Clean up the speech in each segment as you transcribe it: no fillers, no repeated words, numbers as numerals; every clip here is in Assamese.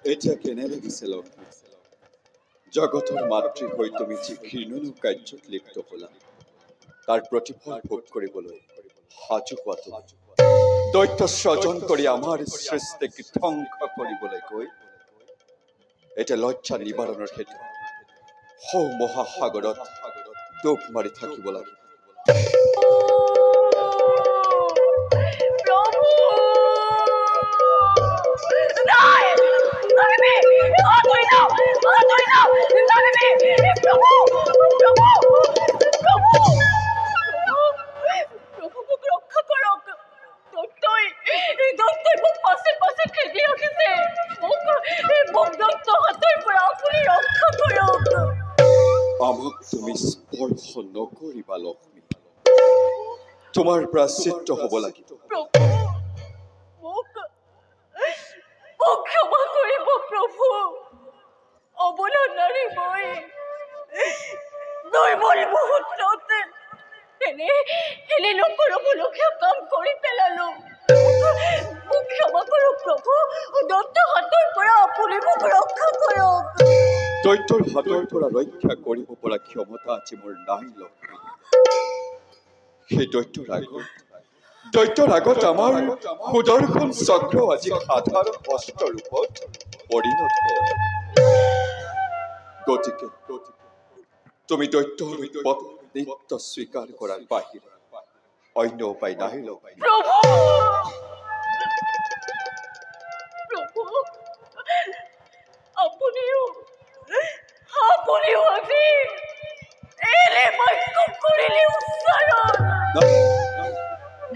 এটা কেনে লাগিছে লক্ষ্মী জগতৰ মাতৃ হৈ তুমি যি ঘৃণনীয় কাৰ্যত লিপ্ত হলা তাৰ প্ৰতিফল ভোগ কৰিবলৈ সাজু হোৱা তুমি দৈত্য স্বজন কৰি আমাৰ সৃষ্টিক ধ্বংস কৰিবলৈ গৈ এটা লজ্জা নিবাৰণৰ হেতু সৌ মহাসাগৰত ডুব মাৰি থাকিব লাগিব আমাক তুমি স্পৰ্শ নকৰিবা লক্ষ্মী তোমাৰ প্ৰাশ্চিত্য হ'ব লাগিব ক্ষমা কৰিব প্ৰভু অৱলম্বনী মই নৈমল মুহূৰ্ততে এনে নকৰিবলগীয়া কাম কৰি পেলালো মোক ক্ষমা কৰক প্ৰভু দত্ত হাতৰ পৰা আপুনি মোক ৰক্ষা কৰক দৈত্যৰ হাতৰ পৰা ৰক্ষা কৰিব পৰা ক্ষমতা আজি মোৰ নাই লক্ষ্মী সেই দৈত্যৰ আগত আমাৰ সুদৰ্শন চক্ৰ আজি সাধাৰণ অস্ত্ৰ ৰূপত পৰিণত হ'ল গতিকে তুমি দৈত্যৰ নিত্য স্বীকাৰ কৰাৰ বাহিৰে অন্য উপায় নাই লক্ষ্মী আপুনিও আজি এনে বাক্য কৰিলে উচ্চাৰণ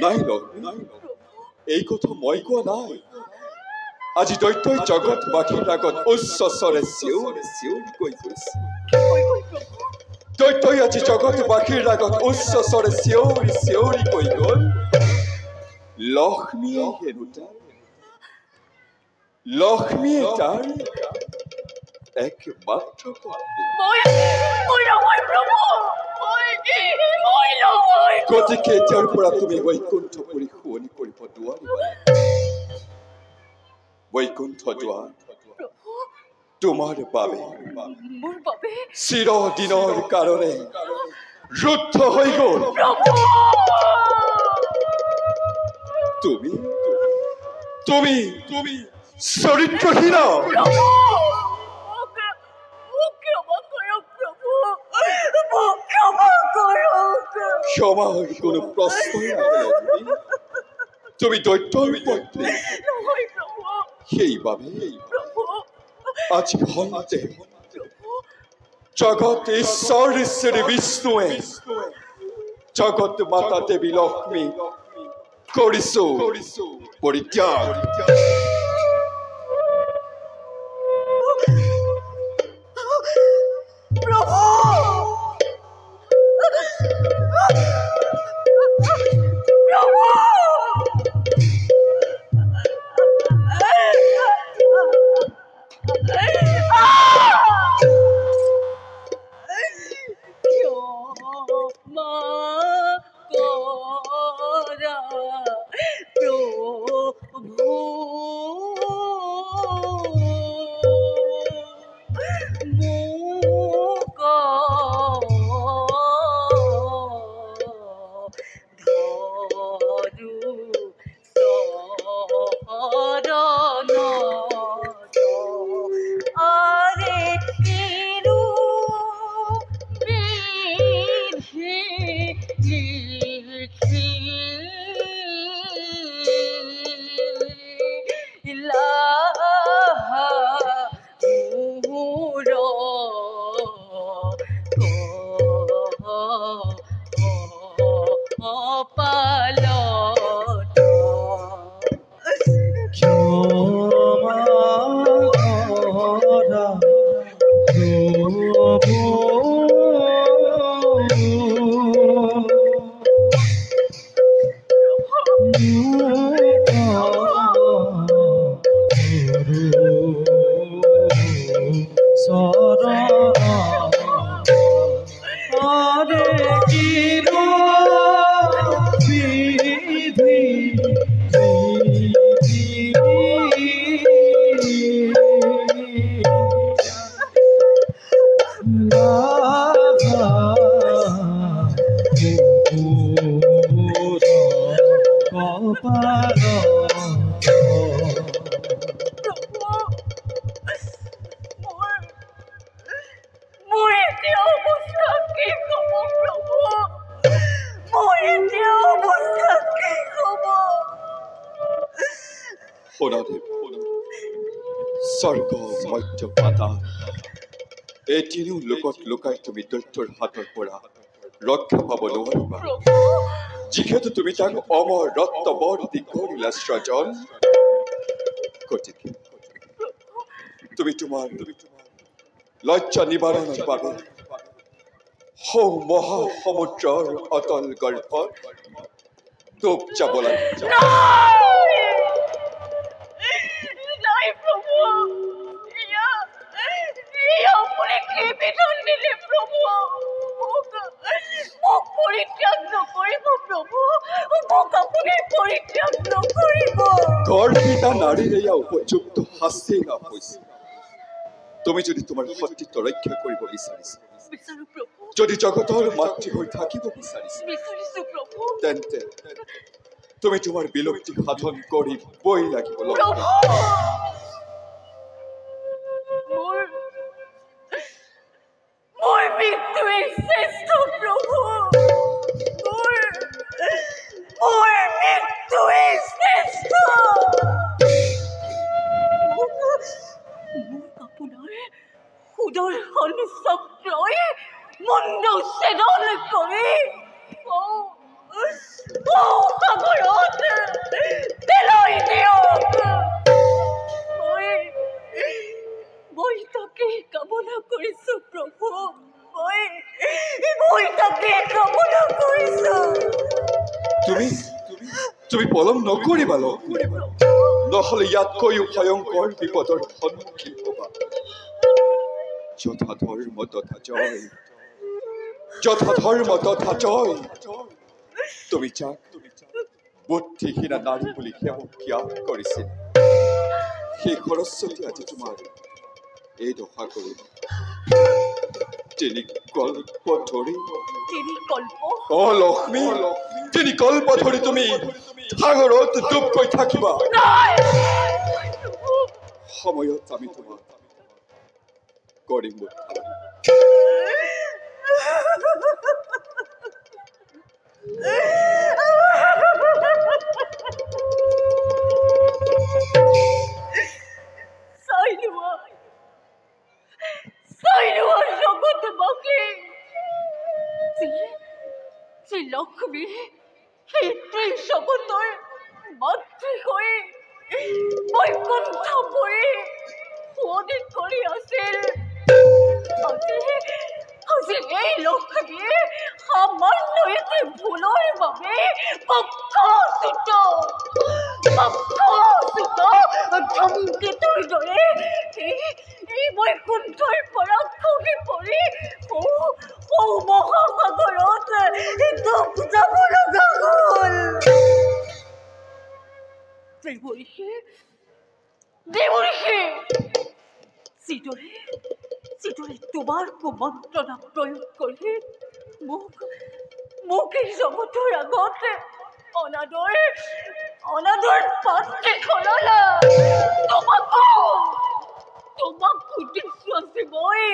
নাই লক্ষ্মী এই কথা মই কোৱা নাই আজি দৈত্যই জগতবাসীৰ আগত উচ্চ স্বৰে চিঞৰি কৈ গৈছে দৈত্যই আজি জগতবাসীৰ আগত উচ্চ স্বৰে চিঞৰি কৈ গ'ল লক্ষ্মীয়ে তাৰ একমাত্ৰ গতিকে এতিয়াৰ পৰা তুমি বৈকুণ্ঠপুৰী শুৱনি কৰিব নোৱাৰিবা বৈকুণ্ঠ দুৱাৰ তোমাৰ বাবে চিৰদিনৰ কাৰণে ৰুদ্ধ হৈ গ'ল তুমি তুমি তুমি চৰিত্ৰহীন ক্ষমাৰ কোনো প্ৰশ্নই নাহে তুমি দৈত্যৰ পত্নী সেইবাবে আজি ভন্তে জগত ঈশ্বৰ শ্ৰী বিষ্ণুৱে জগত মাতা দেৱী লক্ষ্মী কৰিছো পৰিত্যাগ প্ৰভু স্বৰ্গ মধ্য পাতাল এই তিনিও লোকত লুকাই তুমি দৈত্যৰ হাতৰ পৰা ৰক্ষা পাব নোৱাৰিবা। প্ৰভু যিহেতু তুমি তাক অমৰ ৰত্ন বৰ্তি কৰিলা সৃজন, গতিকে তুমি তোমাৰ লজ্জা নিবাৰণৰ বাবে সৌ মহাসমুদ্ৰৰ অতল গৰ্ভত ডুব যাব লাগিব। নাই প্ৰভু, আপুনি কি বিধান দিলে প্ৰভু? মোক পৰিত্যাগ নকৰিব প্ৰভু, মোক আপুনি পৰিত্যাগ নকৰিব। গৰ্ভিতা নাৰীৰ এয়া উপযুক্ত শাস্তি লাভ হৈছে। তুমি যদি তোমাৰ সতীত্ব ৰক্ষা কৰিব বিচাৰিছা, বিচাৰো প্ৰভু, যদি জগতৰ মাতৃ হৈ থাকিব বিচাৰিছা, বিচাৰিছো প্ৰভু। তেন্তে তুমি তোমাৰ বিলুপ্তি সাধন কৰিবই লাগিব। প্ৰভু মোৰ মৃত্যুৱেই শ্ৰেষ্ঠ প্ৰভু, মোৰ মৃত্যুৱেই শ্ৰেষ্ঠ। মোক আপোনাৰ সুদৰ্শন চক্ৰই মুণ্ডচ্ছেদন কৰি সাগৰত পেলাই দিয়ক। মই তাকে কামনা কৰিছো প্ৰভু, মই তাকে কামনা কৰিছো। তুমি পলম নকৰিবা লক্ষ্মী, নহলে ইয়াতকৈও ভয়ংকৰ বিপদৰ সন্মুখীন হবা। যথা ধৰ্ম তথা জয়, যথা ধৰ্ম তথা জয়। তুমি যাক বুদ্ধিহীনা নাৰী বুলি জ্ঞান কৰিছিল, সেই সৰস্বতী আজি তোমাৰ এই দশা কৰিব। তিনি কল্প ধৰি অ লক্ষ্মী, তিনি কল্প ধৰি তুমি সাগৰত ডুব গৈ থাকিবা। সময়ত আমি তোমাক কৰিম উদ্ধাৰ। জগতবাসী, যি লক্ষ্মী সেই ত্ৰিজগতৰ মাতৃ হৈ বৈকুণ্ঠপুৰী শুৱনি কৰি আছিল, আজি এই লক্ষ্মীয়ে সামান্য এটি ভুলৰ বাবে পক্ষচ্যুত ধমকেতুৰ দৰে এই বৈকুণ্ঠৰ পৰা খহি পৰি মহাসাগৰত ডুব যাব লগা হ'ল। দেৱৰ্ষি, যিদৰে তোমাৰ কুমন্ত্ৰণা প্ৰয়োগ কৰি মোক এই জগতৰ আগত অনাদৰ পাত্ৰে খলালা, তোমাকো দিছো আজি মই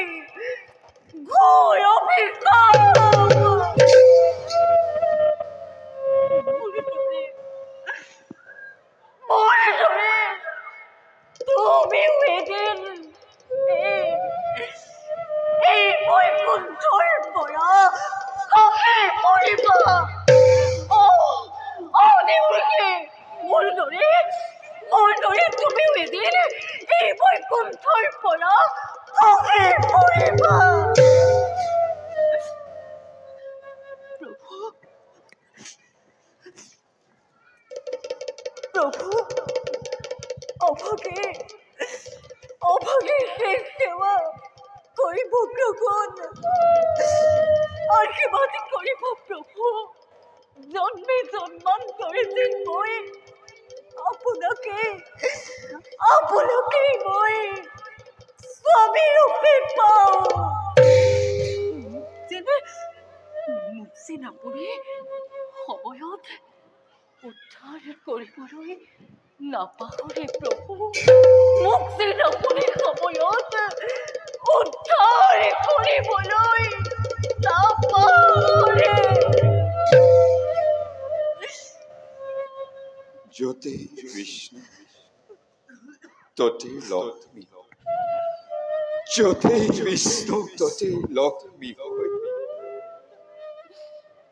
ঘোৰ অভিশাপ। মোৰ দৰে তুমিও এদিন এই বৈকুণ্ঠৰ পৰা খহি পৰিবা। দেৱৰ্ষি, মোৰ দৰে তুমিও এদিন এই বৈকুণ্ঠৰ পৰা খহি পৰিবা। প্ৰভু, অভাগে শেষ সেৱা কৰিব গ্ৰহণ, আশীৰ্বাদ কৰিব প্ৰভু। জন্মে জন্মান্তৰে যেন মই আপোনাকেই মই স্বামী ৰূপে পাওঁ। মোক যেন আপুনি সময়ত উদ্ধাৰ কৰিবলৈ নাপাহৰে প্ৰভু, মোক যেন আপুনি সময়ত উদ্ধাৰ কৰিবলৈ নাপাহৰে। জ্যোতি কৃষ্ণ ততেই লক্ষ্মী যতেই বিষ্ণু ততেই লক্ষ্মী হয়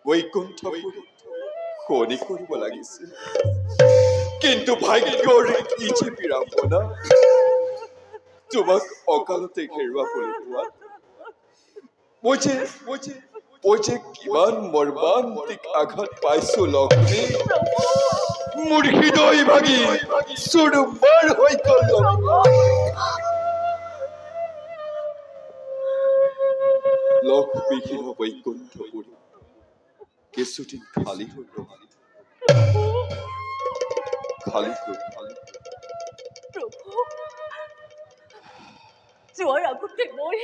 বৈকুণ্ঠপুৰ শনি কৰিব লাগিছিল কিন্তু ভাগ্যৰ কি যে বিৰাপনা তোমাক অকালতে হেৰুৱাবলৈ পোৱা মই যে কিমান মৰ্মান্তিক আঘাত পাইছো লক্ষ্মী মোৰ হৃদয় ভাগি চুৰমাৰ হৈ গ'ল লক্ষ্মীহীন বৈকুণ্ঠপুৰ কিছুদিন খালি হৈ ৰ'ল প্ৰভু যোৱাৰ আগতে মই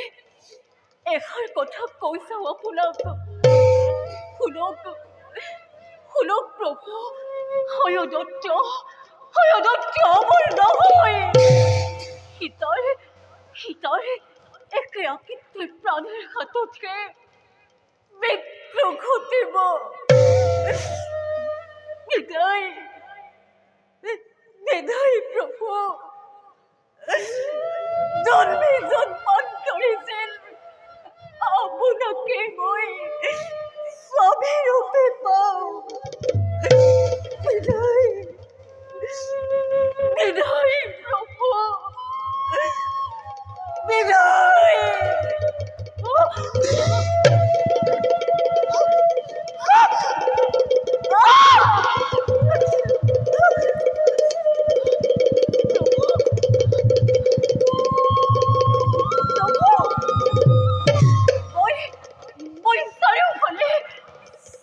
এষাৰ কথা কৈ চাওঁ আপোনাক শুনক প্ৰভু হয়দত্ত মোৰ নহয় সীতাৰ একেৰাকিত্বে প্ৰাণেৰ হাততে মৃত্যু ঘটিব বিদায় প্ৰভু জন্মে জন্মান্তৰিছিল আপোনাকে মই স্বামী ৰূপে পাওঁ বিদায় প্ৰভু বিদায়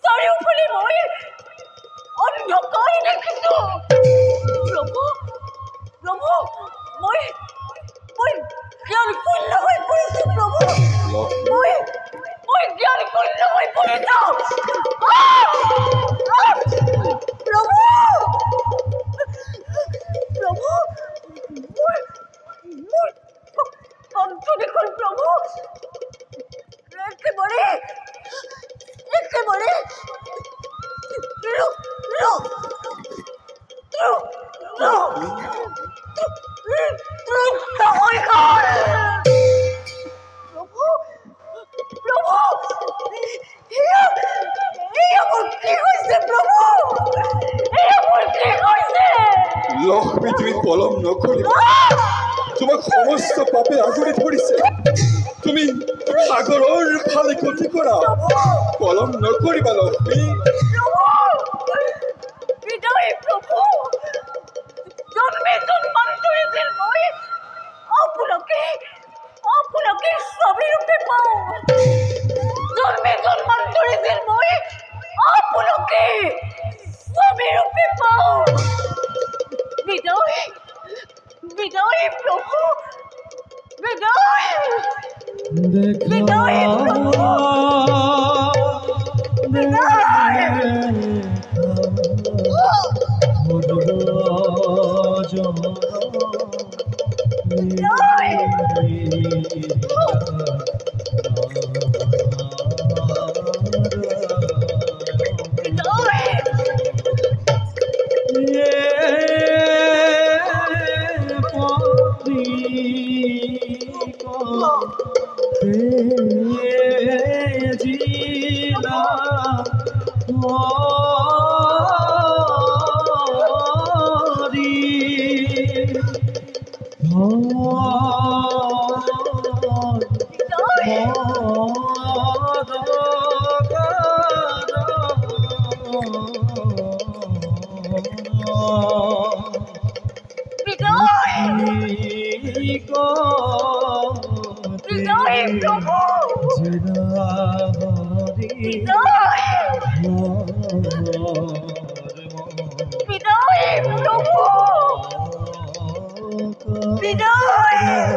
চাৰিওফালে মই অন্ধকাৰ দেখিছো প্ৰভু মই জ্ঞান শূন্য হৈ পৰিছো প্ৰভু মই জ্ঞান শূন্য হৈ পৰিছো প্ৰভু মোৰ কণ্ঠ দেখোন প্ৰভু একেবাৰে লক্ষ্মী তুমি পলম নকৰিবা তোমাক সমস্ত পাপে আগুৰি ধৰিছে তুমি সাগৰৰ ফালে গতি কৰা পলম নকৰিবা লক্ষ্মী বিদায় প্ৰভু জন্মে জন্মান্তৰিছিল মই আপোনাকে স্বামী ৰূপে পাওঁ জন্মে জন্মান্তৰিছিল মই আপোনাকে স্বামী ৰূপে পাওঁ বিদায় প্ৰভু বিদায় প্ৰভু বিদায়